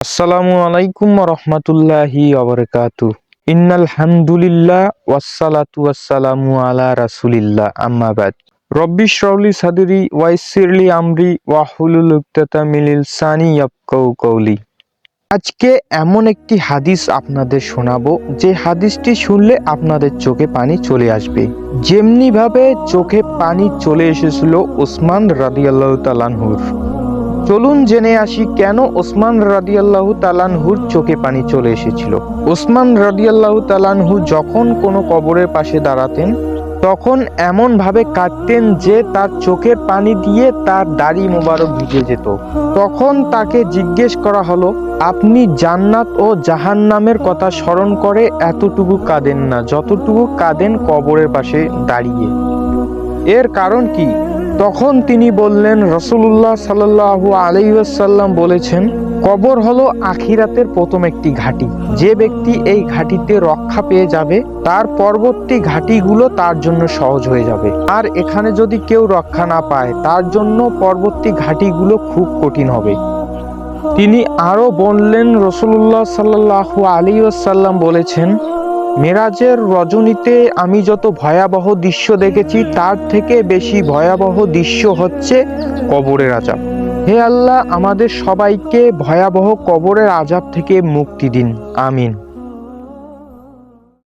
আসসালামু আলাইকুম ওয়া রাহমাতুল্লাহি ওয়া বারাকাতুহু। ইন্নাল হামদুলিল্লাহ ওয়াসসালাতু ওয়াসসালামু আলা রাসূলিল্লাহ আম্মা বাদ। রব্বি ইশরাহলি সাদরি ওয়া ইয়াসসিরলি আমরি ওয়াহলুল উকদাতাম মিন লিসানি ইয়াফকাহু কওলি। আজকে এমন একটি হাদিস আপনাদের শোনাবো যে হাদিসটি শুনলে আপনাদের চোখে পানি চলে আসবে, যেমনি ভাবে চোখে পানি চলে এসেছিল ওসমান রাদিয়াল্লাহু তাআলা আনহুর। চলুন জেনে আসি কেন ওসমান রাদিয়াল্লাহু তাআলা আনহুর চোখে পানি চলে এসেছিল। ওসমান রাদিয়াল্লাহু তাআলা আনহু যখন কোনো কবরের পাশে দাঁড়াতেন তখন এমন ভাবে কাঁদতেন যে তার চোখের পানি দিয়ে তার দাড়ি মোবারক ভিজে যেত। তখন তাকে জিজ্ঞেস করা হলো, আপনি জান্নাত ও জাহান্নামের কথা স্মরণ করে এতটুকু কাঁদেন না যতটুকু কাঁদেন কবরের পাশে দাঁড়িয়ে, এর কারণ কি? তখন তিনি বললেন, রাসূলুল্লাহ সাল্লাল্লাহু আলাইহি ওয়াসাল্লাম বলেছেন, কবর হলো আখিরাতের প্রথম একটি ঘাঁটি। যে ব্যক্তি এই ঘাঁটিতে রক্ষা পেয়ে যাবে তার পরবর্তী ঘাঁটিগুলো তার জন্য সহজ হয়ে যাবে, আর এখানে যদি কেউ রক্ষা না পায় তার জন্য পরবর্তী ঘাঁটিগুলো খুব কঠিন হবে। তিনি আরো বললেন, রাসূলুল্লাহ সাল্লাল্লাহু আলাইহি ওয়াসাল্লাম বলেছেন, মেরাজের রজনীতে আমি যত ভয়াবহ দৃশ্য দেখেছি তার থেকে বেশি ভয়াবহ দৃশ্য হচ্ছে কবরের আযাব। হে আল্লাহ, আমাদের সবাইকে ভয়াবহ কবরের আযাব থেকে মুক্তি দিন, আমিন।